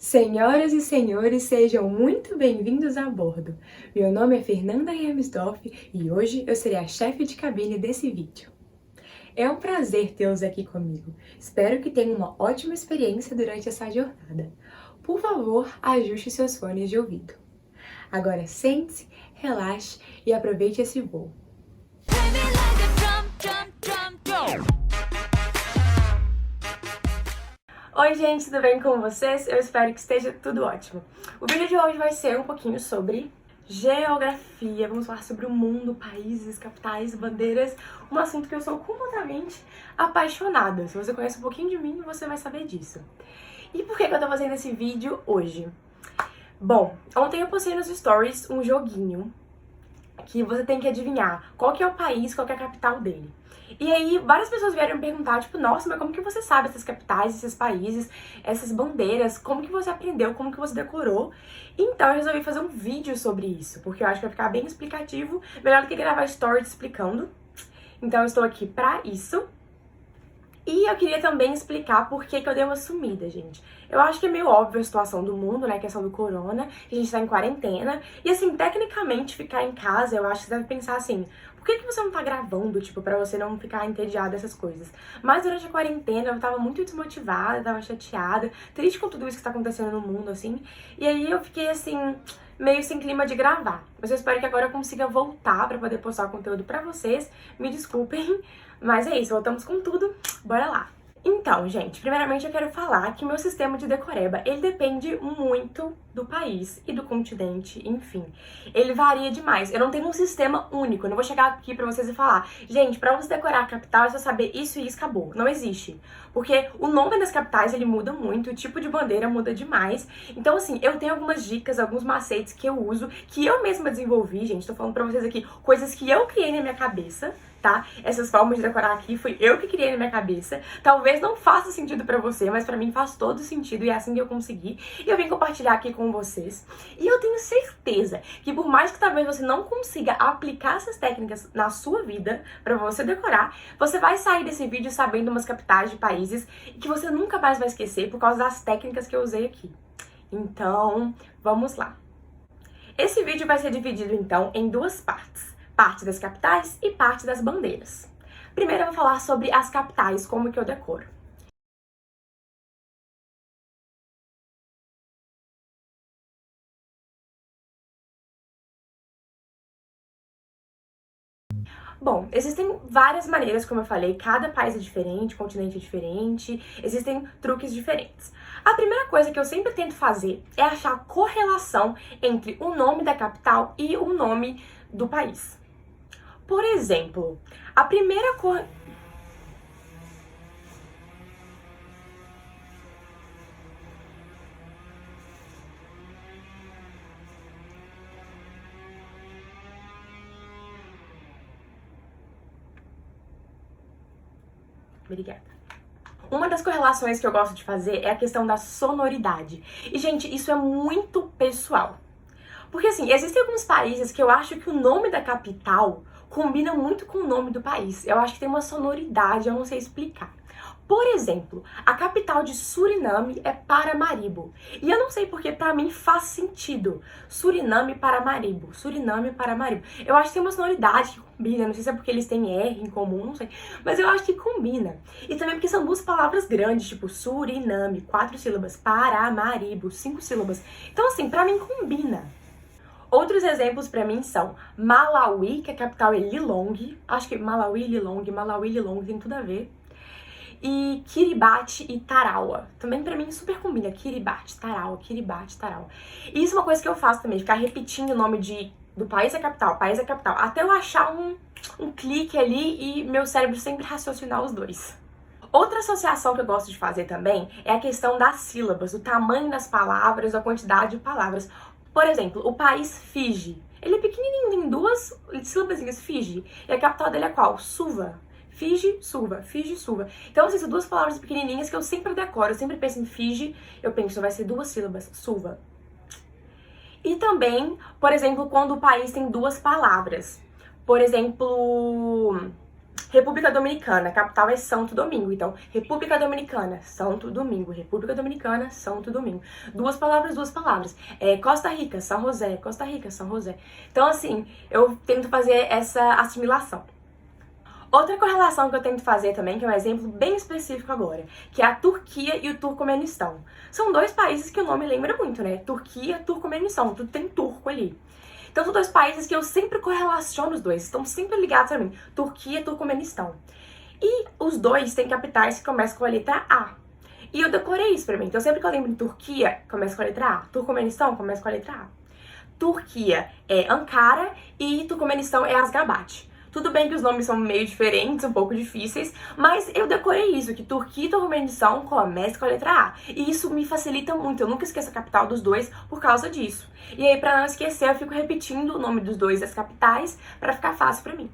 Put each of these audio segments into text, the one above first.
Senhoras e senhores, sejam muito bem-vindos a bordo. Meu nome é Fernanda Remsdorf e hoje eu serei a chefe de cabine desse vídeo. É um prazer tê-los aqui comigo. Espero que tenham uma ótima experiência durante essa jornada. Por favor, ajuste seus fones de ouvido. Agora sente-se, relaxe e aproveite esse voo. Oi gente, tudo bem com vocês? Eu espero que esteja tudo ótimo. O vídeo de hoje vai ser um pouquinho sobre geografia, vamos falar sobre o mundo, países, capitais, bandeiras, um assunto que eu sou completamente apaixonada. Se você conhece um pouquinho de mim, você vai saber disso. E por que eu tô fazendo esse vídeo hoje? Bom, ontem eu postei nos stories um joguinho que você tem que adivinhar qual que é o país, qual que é a capital dele. E aí, várias pessoas vieram me perguntar, tipo, nossa, mas como que você sabe essas capitais, esses países, essas bandeiras? Como que você aprendeu? Como que você decorou? Então, eu resolvi fazer um vídeo sobre isso, porque eu acho que vai ficar bem explicativo, melhor do que gravar stories explicando. Então, eu estou aqui pra isso. E eu queria também explicar por que eu dei uma sumida, gente. Eu acho que é meio óbvio a situação do mundo, né? A questão do corona, que a gente tá em quarentena. E assim, tecnicamente, ficar em casa, eu acho que você deve pensar assim, por que você não tá gravando, tipo, pra você não ficar entediada dessas coisas? Mas durante a quarentena, eu tava muito desmotivada, tava chateada, triste com tudo isso que tá acontecendo no mundo, assim. E aí eu fiquei, assim, meio sem clima de gravar. Mas eu espero que agora eu consiga voltar pra poder postar o conteúdo pra vocês. Me desculpem, mas é isso, voltamos com tudo. Bora lá! Então, gente, primeiramente eu quero falar que meu sistema de decoreba, ele depende muito do país e do continente, enfim. Ele varia demais. Eu não tenho um sistema único. Eu não vou chegar aqui pra vocês e falar, gente, pra você decorar a capital é só saber isso e isso, acabou. Não existe. Porque o nome das capitais, ele muda muito, o tipo de bandeira muda demais. Então, assim, eu tenho algumas dicas, alguns macetes que eu uso, que eu mesma desenvolvi, gente. Tô falando pra vocês aqui coisas que eu criei na minha cabeça, tá? Essas formas de decorar aqui foi eu que criei na minha cabeça. Talvez não faça sentido pra você, mas pra mim faz todo sentido e é assim que eu consegui. E eu vim compartilhar aqui com vocês. E eu tenho certeza que por mais que talvez você não consiga aplicar essas técnicas na sua vida pra você decorar, você vai sair desse vídeo sabendo umas capitais de países que você nunca mais vai esquecer por causa das técnicas que eu usei aqui. Então, vamos lá. Esse vídeo vai ser dividido então em duas partes. Parte das capitais e parte das bandeiras. Primeiro eu vou falar sobre as capitais, como que eu decoro. Bom, existem várias maneiras, como eu falei, cada país é diferente, continente é diferente, existem truques diferentes. A primeira coisa que eu sempre tento fazer é achar correlação entre o nome da capital e o nome do país. Por exemplo, a primeira cor... Obrigada. Uma das correlações que eu gosto de fazer é a questão da sonoridade. E, gente, isso é muito pessoal. Porque, assim, existem alguns países que eu acho que o nome da capital combina muito com o nome do país. Eu acho que tem uma sonoridade, eu não sei explicar. Por exemplo, a capital de Suriname é Paramaribo. E eu não sei porque pra mim faz sentido. Suriname, Paramaribo. Suriname, Paramaribo. Eu acho que tem uma sonoridade que combina. Não sei se é porque eles têm R em comum, não sei. Mas eu acho que combina. E também porque são duas palavras grandes, tipo Suriname, 4 sílabas. Paramaribo, 5 sílabas. Então, assim, pra mim combina. Outros exemplos pra mim são Malawi, que a capital é Lilongwe. Acho que Malawi, Lilongwe tem tudo a ver. E Kiribati e Tarawa. Também pra mim super combina. Kiribati, Tarawa. E isso é uma coisa que eu faço também, ficar repetindo o nome do país é capital, até eu achar um clique ali e meu cérebro sempre raciocinar os dois. Outra associação que eu gosto de fazer também é a questão das sílabas, do tamanho das palavras, da quantidade de palavras. Por exemplo, o país Fiji. Ele é pequenininho, tem duas sílabazinhas, Fiji. E a capital dele é qual? Suva. Fiji, Suva. Então, assim, são duas palavras pequenininhas que eu sempre decoro. Eu sempre penso em Fiji, eu penso, vai ser duas sílabas, Suva. E também, por exemplo, quando o país tem duas palavras. Por exemplo, República Dominicana, a capital é Santo Domingo. Então, República Dominicana, Santo Domingo. República Dominicana, Santo Domingo. Duas palavras, duas palavras. Costa Rica, São José. Costa Rica, São José. Então, assim, eu tento fazer essa assimilação. Outra correlação que eu tento fazer também, que é um exemplo bem específico agora, que é a Turquia e o Turcomenistão. São dois países que o nome lembra muito, né? Turquia, Turcomenistão, tudo tem turco ali. Então são dois países que eu sempre correlaciono os dois, estão sempre ligados a mim. Turquia e Turcomenistão. E os dois têm capitais que começam com a letra A. E eu decorei isso pra mim. Então sempre que eu lembro de Turquia, começa com a letra A. Turcomenistão, começa com a letra A. Turquia é Ankara e Turcomenistão é Asgabat. Tudo bem que os nomes são meio diferentes, um pouco difíceis, mas eu decorei isso, que Turquia e Turcomenistão começam com a letra A. E isso me facilita muito, eu nunca esqueço a capital dos dois por causa disso. E aí, pra não esquecer, eu fico repetindo o nome dos dois das capitais pra ficar fácil pra mim.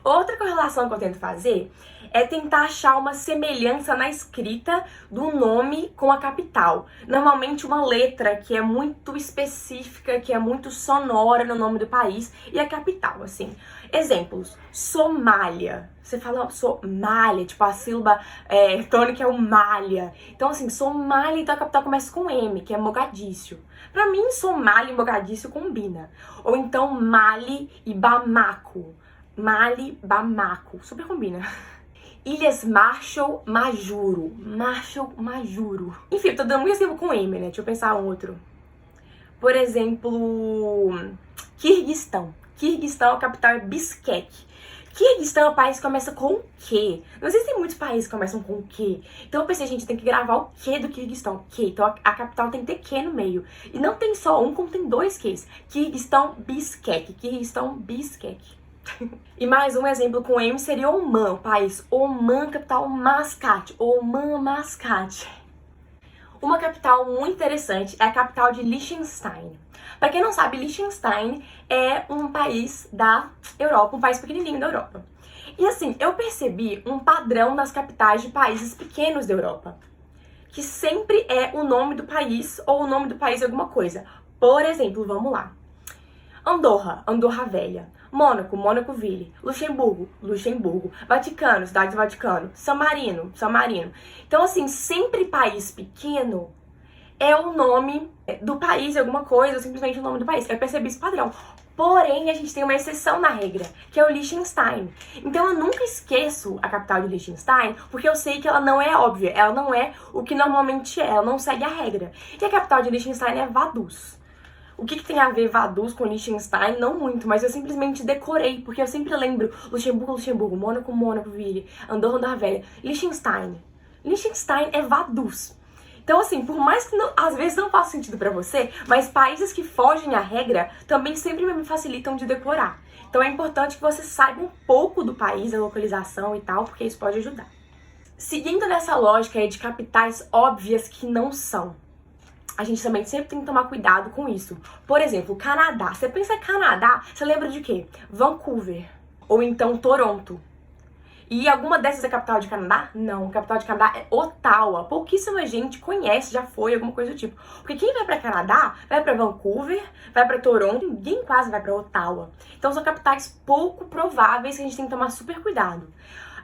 Outra correlação que eu tento fazer é tentar achar uma semelhança na escrita do nome com a capital. Normalmente uma letra que é muito específica, que é muito sonora no nome do país e a capital, assim. Exemplos, Somália. Você fala Somália, tipo a sílaba tônica é o malha. Então assim, Somália, então a capital começa com M, que é Mogadíscio. Pra mim, Somália e Mogadíscio combina. Ou então Mali e Bamako. Mali, Bamako. Super combina. Ilhas Marshall, Majuro. Marshall, Majuro. Enfim, eu tô dando muito exemplo com M, né? Deixa eu pensar um outro. Por exemplo, Quirguistão. Quirguistão, a capital é Bishkek. Quirguistão é um país que começa com o quê? Não existem muitos países que começam com o quê. Então eu pensei, gente, tem que gravar o quê do Quirguistão. Quê? Então a capital tem que ter quê no meio. E não tem só um, como tem dois quês. Quirguistão, Bishkek. Quirguistão, Bishkek. E mais um exemplo com M seria Omã, o país. Omã, capital Mascate. Omã, Mascate. Uma capital muito interessante é a capital de Liechtenstein. Para quem não sabe, Liechtenstein é um país da Europa, um país pequenininho da Europa. E assim, eu percebi um padrão nas capitais de países pequenos da Europa, que sempre é o nome do país ou o nome do país alguma coisa. Por exemplo, vamos lá. Andorra, Andorra Velha. Mônaco, Mônaco-Ville. Luxemburgo, Luxemburgo. Vaticano, Cidade do Vaticano. San Marino, San Marino. Então, assim, sempre país pequeno é o nome do país, alguma coisa, ou simplesmente o nome do país. Eu percebi esse padrão. Porém, a gente tem uma exceção na regra, que é o Liechtenstein. Então, eu nunca esqueço a capital de Liechtenstein, porque eu sei que ela não é óbvia, ela não é o que normalmente é, ela não segue a regra. E a capital de Liechtenstein é Vaduz. O que tem a ver Vaduz com Liechtenstein? Não muito, mas eu simplesmente decorei, porque eu sempre lembro Luxemburgo, Luxemburgo, Mônaco, Mônaco, Ville, Andorra, Andorra Velha, Liechtenstein. Liechtenstein é Vaduz. Então, assim, por mais que às vezes não faça sentido pra você, mas países que fogem à regra também sempre me facilitam de decorar. Então é importante que você saiba um pouco do país, a localização e tal, porque isso pode ajudar. Seguindo nessa lógica aí de capitais óbvias que não são, a gente também sempre tem que tomar cuidado com isso. Por exemplo, Canadá. Você pensa em Canadá, você lembra de quê? Vancouver. Ou então Toronto. E alguma dessas é capital de Canadá? Não, a capital de Canadá é Ottawa. Pouquíssima gente conhece, já foi, alguma coisa do tipo. Porque quem vai pra Canadá, vai pra Vancouver, vai pra Toronto, ninguém quase vai pra Ottawa. Então são capitais pouco prováveis que a gente tem que tomar super cuidado.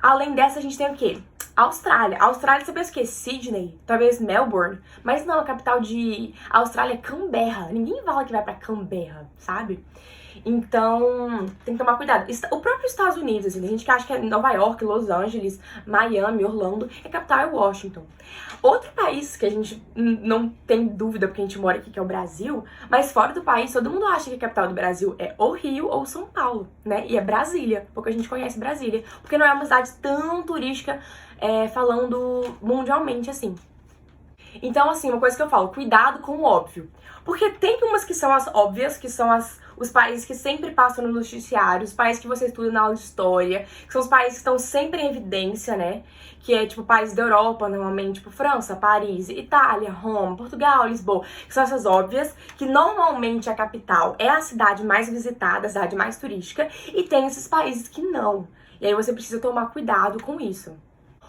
Além dessa, a gente tem o quê? Austrália. Austrália, você pensa o quê? Sydney? Talvez Melbourne? Mas não, a capital de Austrália é Canberra. Ninguém fala que vai pra Canberra, sabe? Então, tem que tomar cuidado. O próprio Estados Unidos, assim, a gente que acha que é Nova York, Los Angeles, Miami, Orlando, a capital é Washington. Outro país que a gente não tem dúvida porque a gente mora aqui, que é o Brasil, mas fora do país, todo mundo acha que a capital do Brasil é ou Rio ou São Paulo, né? E é Brasília, porque a gente conhece Brasília, porque não é uma cidade tão turística, falando mundialmente, assim. Então, assim, uma coisa que eu falo, cuidado com o óbvio. Porque tem umas que são as óbvias, que são os países que sempre passam no noticiário, os países que você estuda na aula de história, que são os países que estão sempre em evidência, né? Que é, tipo, países da Europa, normalmente, tipo, França, Paris, Itália, Roma, Portugal, Lisboa, que são essas óbvias, que normalmente a capital é a cidade mais visitada, a cidade mais turística, e tem esses países que não. E aí você precisa tomar cuidado com isso.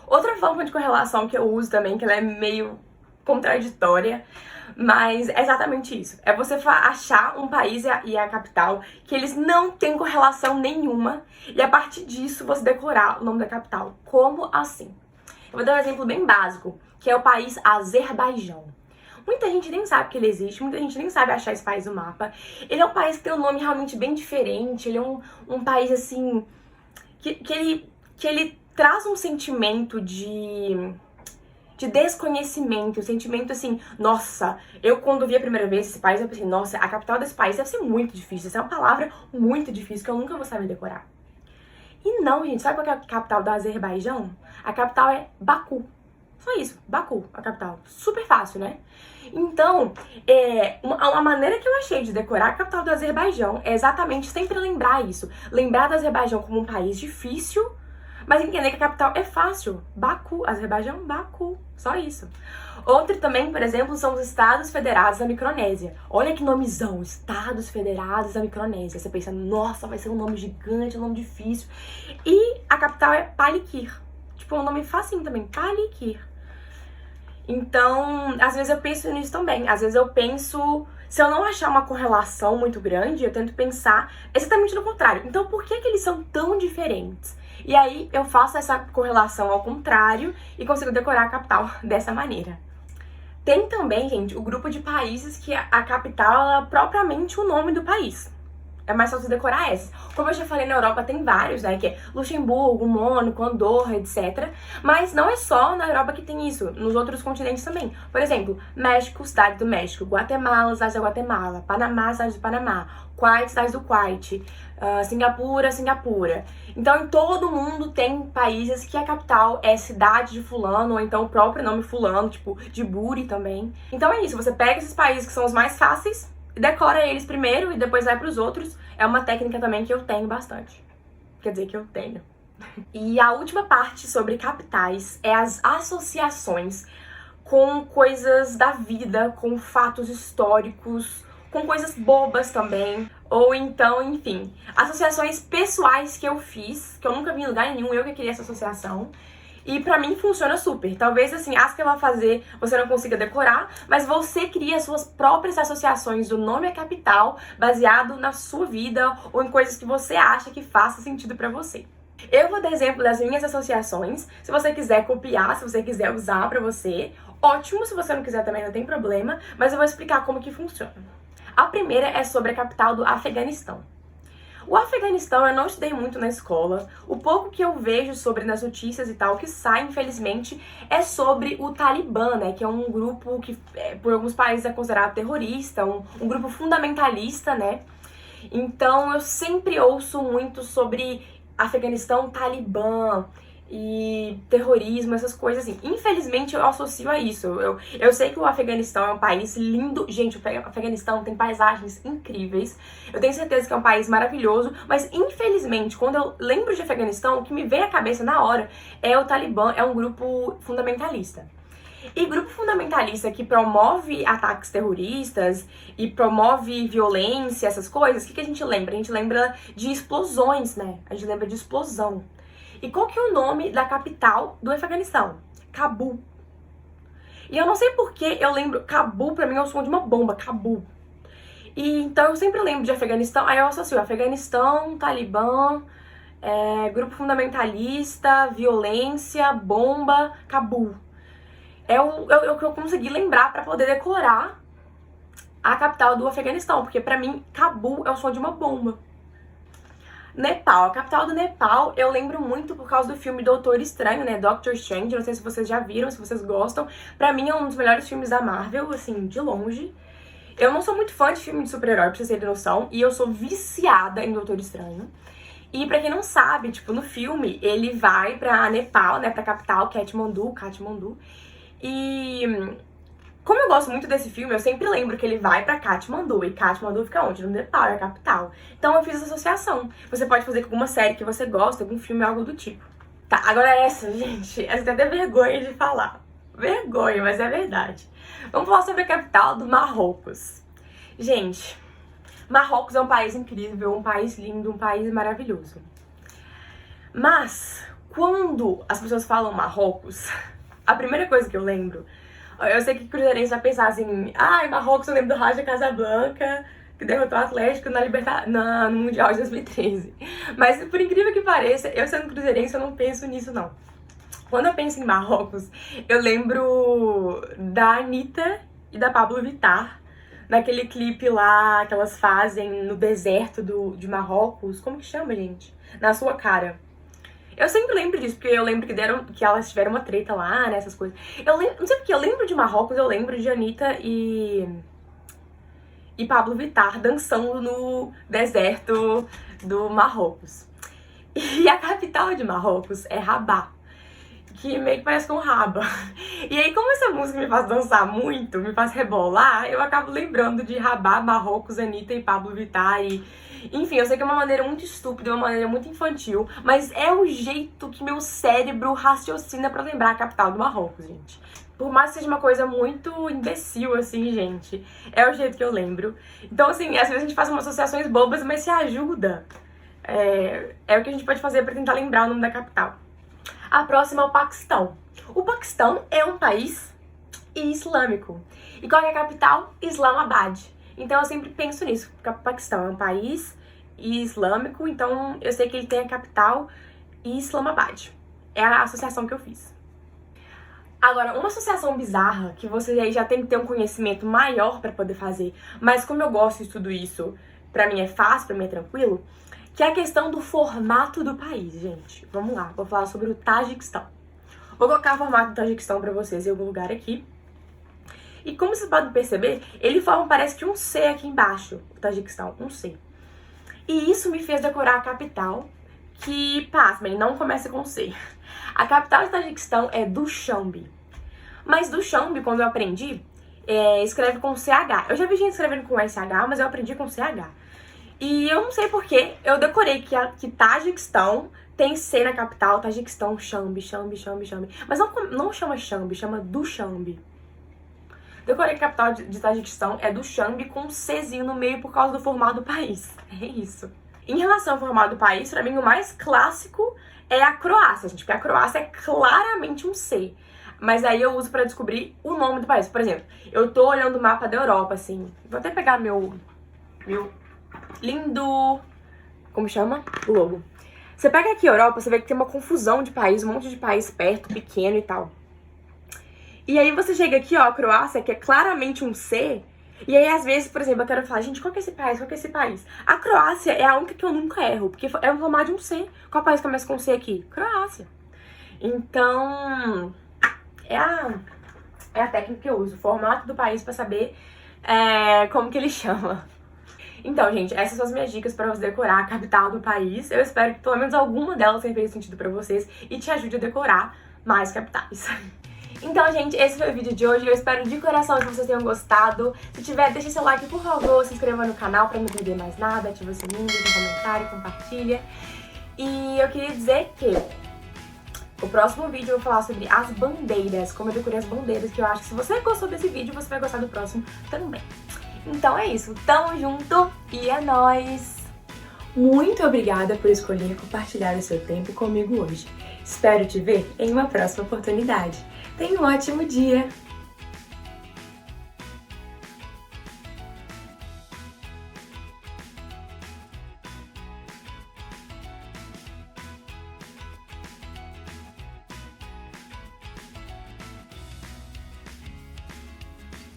Outra forma de correlação que eu uso também, que ela é meio contraditória, mas é exatamente isso. É você achar um país e a capital que eles não têm correlação nenhuma e a partir disso você decorar o nome da capital. Como assim? Eu vou dar um exemplo bem básico, que é o país Azerbaijão. Muita gente nem sabe que ele existe, muita gente nem sabe achar esse país no mapa. Ele é um país que tem um nome realmente bem diferente, ele é um país, assim, que ele traz um sentimento de desconhecimento, um sentimento assim, nossa, eu quando vi a primeira vez esse país, eu pensei, nossa, a capital desse país deve ser muito difícil, essa é uma palavra muito difícil que eu nunca vou saber decorar. E não, gente, sabe qual é a capital do Azerbaijão? A capital é Baku. Só isso, Baku, a capital. Super fácil, né? Então, uma maneira que eu achei de decorar a capital do Azerbaijão é exatamente sempre lembrar isso. Lembrar do Azerbaijão como um país difícil, mas entender que a capital é fácil. Baku, Azerbaijão, Baku. Só isso. Outro também, por exemplo, são os Estados Federados da Micronésia. Olha que nomezão, Estados Federados da Micronésia. Você pensa, nossa, vai ser um nome gigante, um nome difícil. E a capital é Palikir. Tipo, um nome facinho também, Palikir. Então, às vezes eu penso nisso também. Às vezes eu penso, se eu não achar uma correlação muito grande, eu tento pensar exatamente no contrário. Então, por que eles são tão diferentes? E aí eu faço essa correlação ao contrário e consigo decorar a capital dessa maneira. Tem também, gente, o grupo de países que a capital é propriamente o nome do país. É mais fácil decorar essas. Como eu já falei, na Europa tem vários, né? Que é Luxemburgo, Mônaco, Andorra, etc. Mas não é só na Europa que tem isso. Nos outros continentes também. Por exemplo, México, cidade do México. Guatemala, cidade da Guatemala. Panamá, cidade do Panamá. Kuwait, cidade do Kuwait. Singapura, Singapura. Então, em todo mundo tem países que a capital é cidade de fulano, ou então o próprio nome fulano, tipo Djibouti também. Então é isso, você pega esses países que são os mais fáceis, decora eles primeiro e depois vai pros outros. É uma técnica também que eu tenho bastante. Quer dizer que eu tenho. E a última parte sobre capitais é as associações com coisas da vida, com fatos históricos, com coisas bobas também. Ou então, enfim, associações pessoais que eu fiz, que eu nunca vi em lugar nenhum, eu que criei essa associação. E pra mim funciona super. Talvez, assim, as que eu vou fazer você não consiga decorar, mas você cria suas próprias associações do nome à capital, baseado na sua vida ou em coisas que você acha que faça sentido pra você. Eu vou dar exemplo das minhas associações. Se você quiser copiar, se você quiser usar pra você, ótimo. Se você não quiser também não tem problema, mas eu vou explicar como que funciona. A primeira é sobre a capital do Afeganistão. O Afeganistão eu não estudei muito na escola. O pouco que eu vejo sobre nas notícias e tal, que sai, infelizmente, é sobre o Talibã, né? Que é um grupo que, por alguns países, é considerado terrorista, um grupo fundamentalista, né? Então, eu sempre ouço muito sobre Afeganistão, Talibã e terrorismo, essas coisas assim. Infelizmente, eu associo a isso. Eu sei que o Afeganistão é um país lindo. Gente, o Afeganistão tem paisagens incríveis. Eu tenho certeza que é um país maravilhoso. Mas, infelizmente, quando eu lembro de Afeganistão, o que me vem à cabeça na hora é o Talibã, é um grupo fundamentalista. E grupo fundamentalista que promove ataques terroristas e promove violência, essas coisas, o que a gente lembra? A gente lembra de explosões, né? A gente lembra de explosão. E qual que é o nome da capital do Afeganistão? Cabul. E eu não sei por que eu lembro, Cabul pra mim é o som de uma bomba, Cabul. E então eu sempre lembro de Afeganistão, aí eu associo Afeganistão, Talibã, grupo fundamentalista, violência, bomba, Cabul. É o que eu consegui lembrar pra poder decorar a capital do Afeganistão, porque pra mim Cabul é o som de uma bomba. Nepal, a capital do Nepal, eu lembro muito por causa do filme Doutor Estranho, né, Doctor Strange, não sei se vocês já viram, se vocês gostam. Pra mim é um dos melhores filmes da Marvel, assim, de longe. Eu não sou muito fã de filme de super-herói, pra vocês terem noção, e eu sou viciada em Doutor Estranho. E pra quem não sabe, tipo, no filme, ele vai pra Nepal, né, pra capital, Katmandu, e como eu gosto muito desse filme, eu sempre lembro que ele vai pra Katmandu. E Katmandu fica onde? No Nepal, é a capital. Então eu fiz essa associação. Você pode fazer com alguma série que você gosta, algum filme, algo do tipo. Tá, agora essa, gente, essa tem até vergonha de falar. Vergonha, mas é verdade. Vamos falar sobre a capital do Marrocos. Gente, Marrocos é um país incrível, um país lindo, um país maravilhoso. Mas, quando as pessoas falam Marrocos, a primeira coisa que eu lembro... Eu sei que cruzeirense vai pensar assim, ai, Marrocos, eu lembro do Raja Casablanca, que derrotou o Atlético no Mundial de 2013. Mas, por incrível que pareça, eu sendo cruzeirense, eu não penso nisso, não. Quando eu penso em Marrocos, eu lembro da Anitta e da Pablo Vittar, naquele clipe lá que elas fazem no deserto de Marrocos. Como que chama, gente? Na Sua Cara. Eu sempre lembro disso, porque eu lembro que elas tiveram uma treta lá, né, essas coisas. Não sei porque, eu lembro de Marrocos, eu lembro de Anitta e Pablo Vittar dançando no deserto do Marrocos. E a capital de Marrocos é Rabat, que meio que parece com raba. E aí, como essa música me faz dançar muito, me faz rebolar, eu acabo lembrando de Rabat, Marrocos, Anitta e Pablo Vittar e... Enfim, eu sei que é uma maneira muito estúpida, uma maneira muito infantil, mas é o jeito que meu cérebro raciocina pra lembrar a capital do Marrocos, gente. Por mais que seja uma coisa muito imbecil, assim, gente, é o jeito que eu lembro. Então, assim, às vezes a gente faz umas associações bobas, mas se ajuda. É o que a gente pode fazer pra tentar lembrar o nome da capital. A próxima é o Paquistão. O Paquistão é um país islâmico. E qual é a capital? Islamabad. Então eu sempre penso nisso, porque o Paquistão é um país islâmico, então eu sei que ele tem a capital Islamabad. É a associação que eu fiz. Agora, uma associação bizarra, que você aí já tem que ter um conhecimento maior pra poder fazer, mas como eu gosto de tudo isso, pra mim é fácil, pra mim é tranquilo, que é a questão do formato do país, gente. Vamos lá, vou falar sobre o Tajiquistão. Vou colocar o formato do Tajiquistão pra vocês em algum lugar aqui. E como vocês podem perceber, ele forma, parece que um C aqui embaixo, o Tajiquistão, um C. E isso me fez decorar a capital, que, pasmem, não começa com C. A capital do Tajiquistão é Dushanbe. Mas Dushanbe, quando eu aprendi, escreve com CH. Eu já vi gente escrevendo com SH, mas eu aprendi com CH. E eu não sei porquê, eu decorei que Tajiquistão tem C na capital, Tajiquistão, Shambi. Mas não chama Shambi, chama Dushanbe. Decorei que a capital de Tajiquistão é Dushanbe com um Czinho no meio por causa do formato do país. É isso. Em relação ao formato do país, pra mim o mais clássico é a Croácia, gente. Porque a Croácia é claramente um C. Mas aí eu uso pra descobrir o nome do país. Por exemplo, eu tô olhando o mapa da Europa, assim. Vou até pegar meu lindo... Como chama? O logo. Você pega aqui a Europa, você vê que tem uma confusão de país, um monte de país perto, pequeno e tal. E aí você chega aqui, ó, a Croácia, que é claramente um C, e aí às vezes, por exemplo, eu quero falar, gente, qual que é esse país? Qual que é esse país? A Croácia é a única que eu nunca erro, porque é um formato de um C. Qual país começa com C aqui? Croácia. Então, é a técnica que eu uso, o formato do país pra saber como que ele chama. Então, gente, essas são as minhas dicas pra você decorar a capital do país. Eu espero que pelo menos alguma delas tenha feito sentido pra vocês e te ajude a decorar mais capitais. Então, gente, esse foi o vídeo de hoje. Eu espero de coração que vocês tenham gostado. Se tiver, deixa seu like, por favor, se inscreva no canal pra não perder mais nada. Ativa o sininho, deixa um comentário, compartilha. E eu queria dizer que o próximo vídeo eu vou falar sobre as bandeiras, como eu decorei as bandeiras, que eu acho que se você gostou desse vídeo, você vai gostar do próximo também. Então é isso, tamo junto e é nóis! Muito obrigada por escolher compartilhar o seu tempo comigo hoje. Espero te ver em uma próxima oportunidade. Tenha um ótimo dia!